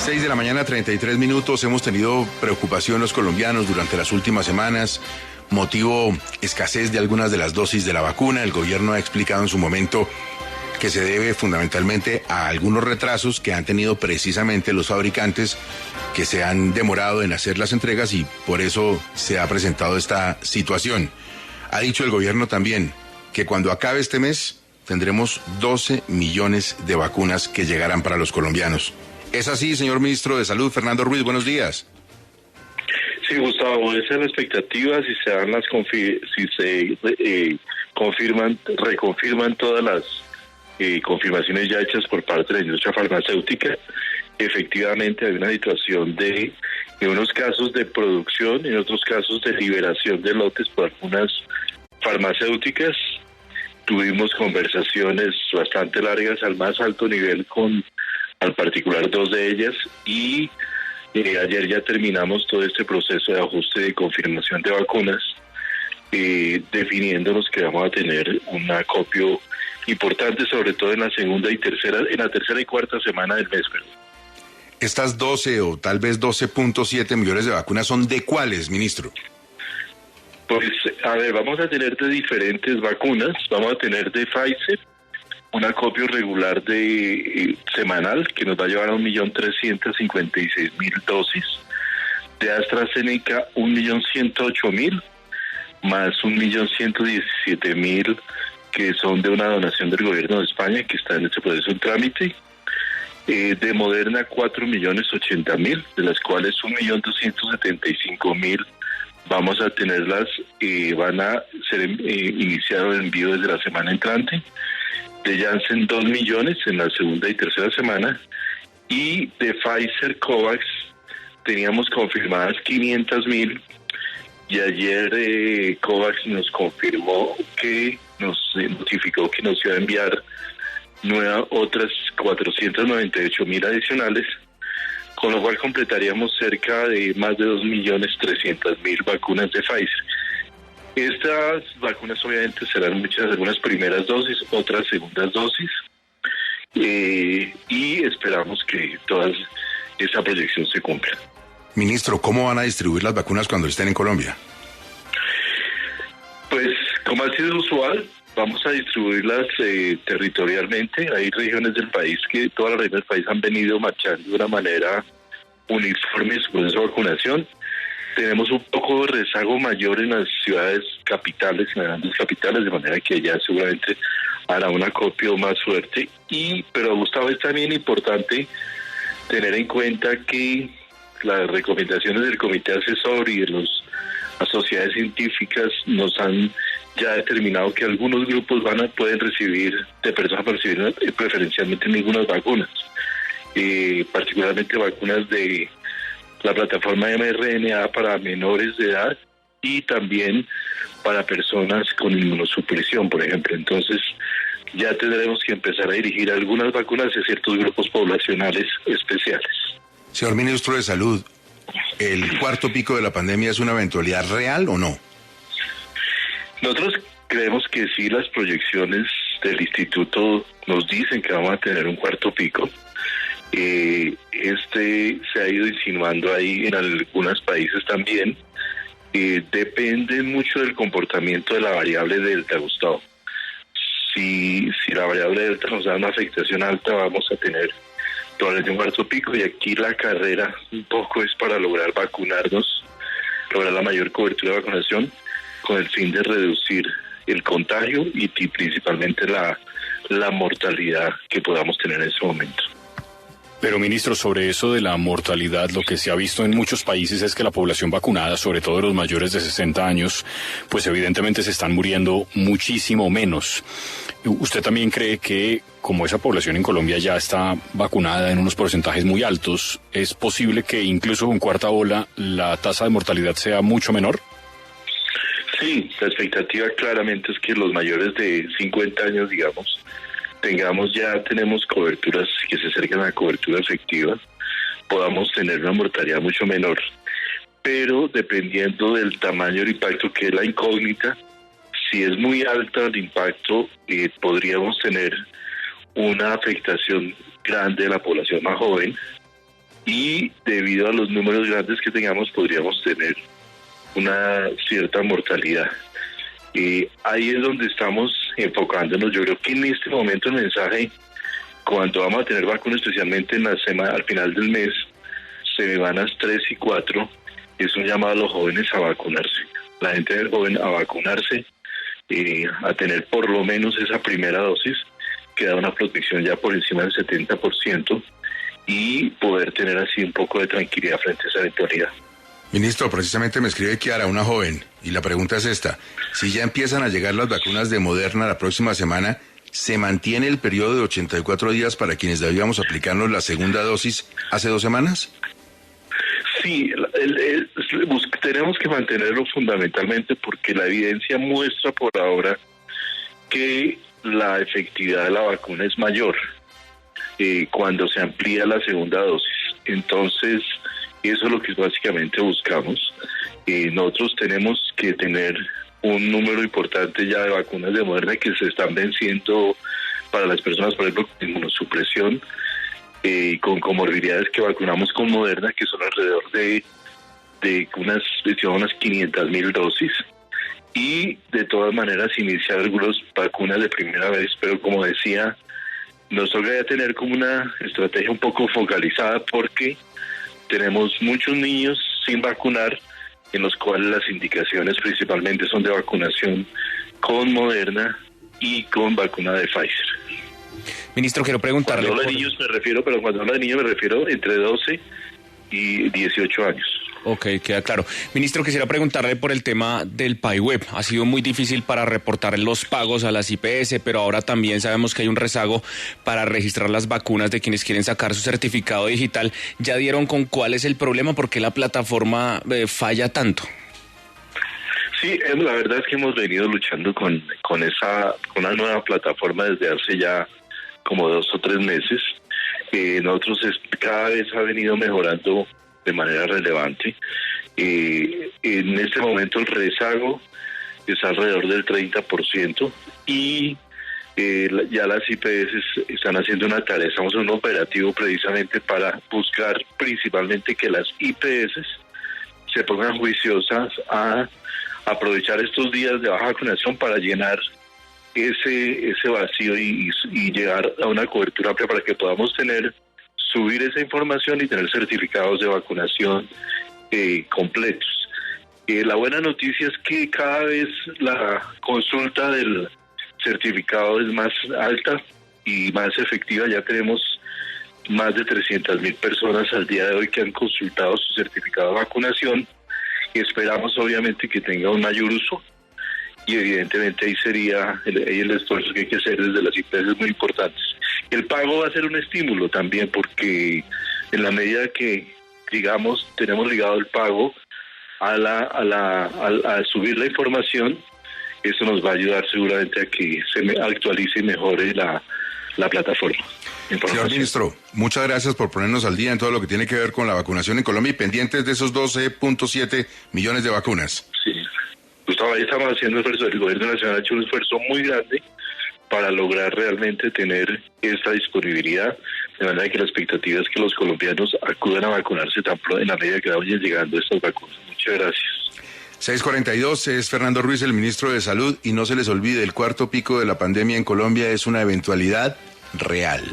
6:33 a.m. Hemos tenido preocupación los colombianos durante las últimas semanas, motivo escasez de algunas de las dosis de la vacuna. El gobierno ha explicado en su momento que se debe fundamentalmente a algunos retrasos que han tenido precisamente los fabricantes, que se han demorado en hacer las entregas y por eso se ha presentado esta situación. Ha dicho el gobierno también que cuando acabe este mes tendremos 12 millones de vacunas que llegarán para los colombianos. ¿Es así, señor ministro de Salud, Fernando Ruiz? Buenos días. Sí, Gustavo, esa es la expectativa. Si se dan reconfirman todas las confirmaciones ya hechas por parte de la industria farmacéutica, efectivamente hay una situación de, en unos casos de producción, en otros casos de liberación de lotes por algunas farmacéuticas. Tuvimos conversaciones bastante largas al más alto nivel con, al particular, dos de ellas, y ayer ya terminamos todo este proceso de ajuste de confirmación de vacunas, definiéndonos que vamos a tener un acopio importante, sobre todo en la tercera y cuarta semana del mes. Estas 12 o tal vez 12.7 millones de vacunas, ¿son de cuáles, ministro? Pues, a ver, vamos a tener de diferentes vacunas. Vamos a tener de Pfizer un acopio regular de semanal que nos va a llevar a 1.356.000 dosis. De AstraZeneca, 1.108.000, más 1.117.000 que son de una donación del gobierno de España, que está en este proceso en trámite. De Moderna, 4.080.000, de las cuales 1.275.000 vamos a tenerlas, van a ser iniciado el envío desde la semana entrante. De Janssen, 2 millones en la segunda y tercera semana. Y de Pfizer Covax teníamos confirmadas 500.000, y ayer Covax nos confirmó que nos notificó que nos iba a enviar otras 498.000 adicionales, con lo cual completaríamos cerca de más de 2.300.000 vacunas de Pfizer. Estas vacunas obviamente serán algunas primeras dosis, otras segundas dosis, y esperamos que toda esa proyección se cumpla. Ministro, ¿cómo van a distribuir las vacunas cuando estén en Colombia? Pues, como ha sido usual, vamos a distribuirlas territorialmente. Hay regiones del país todas las regiones del país han venido marchando de una manera uniforme en su proceso de vacunación. Tenemos un poco de rezago mayor en las ciudades capitales, en las grandes capitales, de manera que ya seguramente hará un acopio más fuerte. Pero, Gustavo, es también importante tener en cuenta que las recomendaciones del comité asesor y de las sociedades científicas nos han ya determinado que algunos grupos pueden recibir preferencialmente ninguna vacunas, particularmente vacunas de la plataforma mRNA para menores de edad y también para personas con inmunosupresión, por ejemplo. Entonces, ya tendremos que empezar a dirigir algunas vacunas a ciertos grupos poblacionales especiales. Señor ministro de Salud, ¿el cuarto pico de la pandemia es una eventualidad real o no? Nosotros creemos que sí, las proyecciones del instituto nos dicen que vamos a tener un cuarto pico. Se ha ido insinuando ahí en algunos países también. Depende mucho del comportamiento de la variable delta, Gustavo. Si la variable delta nos da una afectación alta, vamos a tener probablemente un cuarto pico, y aquí la carrera un poco es para lograr vacunarnos, lograr la mayor cobertura de vacunación con el fin de reducir el contagio y principalmente la mortalidad que podamos tener en ese momento. Pero, ministro, sobre eso de la mortalidad, lo que se ha visto en muchos países es que la población vacunada, sobre todo los mayores de 60 años, pues evidentemente se están muriendo muchísimo menos. ¿Usted también cree que, como esa población en Colombia ya está vacunada en unos porcentajes muy altos, es posible que incluso con cuarta ola la tasa de mortalidad sea mucho menor? Sí, la expectativa claramente es que los mayores de 50 años, digamos, tenemos coberturas que se acercan a la cobertura efectiva, podamos tener una mortalidad mucho menor, pero dependiendo del tamaño del impacto, que es la incógnita, si es muy alta el impacto, podríamos tener una afectación grande de la población más joven, y debido a los números grandes que tengamos podríamos tener una cierta mortalidad. Ahí es donde estamos enfocándonos. Yo creo que en este momento el mensaje, cuando vamos a tener vacunas, especialmente en la semana, al final del mes, semanas 3 y 4, es un llamado a los jóvenes a vacunarse. La gente joven a vacunarse, a tener por lo menos esa primera dosis, que da una protección ya por encima del 70%, y poder tener así un poco de tranquilidad frente a esa eventualidad. Ministro, precisamente me escribe Kiara, una joven, y la pregunta es esta: si ya empiezan a llegar las vacunas de Moderna la próxima semana, ¿se mantiene el periodo de 84 días para quienes debíamos aplicarnos la segunda dosis hace 2 semanas? Sí, tenemos que mantenerlo fundamentalmente porque la evidencia muestra por ahora que la efectividad de la vacuna es mayor cuando se amplía la segunda dosis. Entonces, eso es lo que básicamente buscamos. Nosotros tenemos que tener un número importante ya de vacunas de Moderna que se están venciendo para las personas, por ejemplo, con inmunosupresión, con comorbilidades, que vacunamos con Moderna, que son alrededor de unas 500,000 dosis. Y de todas maneras iniciar algunas vacunas de primera vez, pero como decía, nos toca ya tener como una estrategia un poco focalizada porque tenemos muchos niños sin vacunar, en los cuales las indicaciones principalmente son de vacunación con Moderna y con vacuna de Pfizer. Ministro, quiero preguntarle... Cuando hablo de niños me refiero entre 12 y 18 años. Ok, queda claro. Ministro, quisiera preguntarle por el tema del PAIWeb. Ha sido muy difícil para reportar los pagos a las IPS, pero ahora también sabemos que hay un rezago para registrar las vacunas de quienes quieren sacar su certificado digital. ¿Ya dieron con cuál es el problema? ¿Por qué la plataforma falla tanto? Sí, la verdad es que hemos venido luchando con una nueva plataforma desde hace ya como 2 o 3 meses. Nosotros cada vez ha venido mejorando de manera relevante. En este momento el rezago es alrededor del 30% y ya las IPS están haciendo una tarea, estamos en un operativo precisamente para buscar principalmente que las IPS se pongan juiciosas a aprovechar estos días de baja vacunación para llenar ese vacío y llegar a una cobertura amplia para que podamos subir esa información y tener certificados de vacunación completos. La buena noticia es que cada vez la consulta del certificado es más alta y más efectiva. Ya tenemos más de 300,000 personas al día de hoy que han consultado su certificado de vacunación. Esperamos obviamente que tenga un mayor uso y evidentemente ahí sería el esfuerzo que hay que hacer desde las IPS muy importantes. El pago va a ser un estímulo también porque en la medida que, digamos, tenemos ligado el pago a subir la información, eso nos va a ayudar seguramente a que se actualice y mejore la plataforma. Señor ministro, muchas gracias por ponernos al día en todo lo que tiene que ver con la vacunación en Colombia y pendientes de esos 12.7 millones de vacunas. Sí, Gustavo, ahí estamos haciendo esfuerzo. El gobierno nacional ha hecho un esfuerzo muy grande para lograr realmente tener esta disponibilidad, de manera que la expectativa es que los colombianos acudan a vacunarse tan pronto en la medida que vayan llegando estas vacunas. Muchas gracias. 6:42, es Fernando Ruiz, el ministro de Salud, y no se les olvide, el 4º pico de la pandemia en Colombia es una eventualidad real.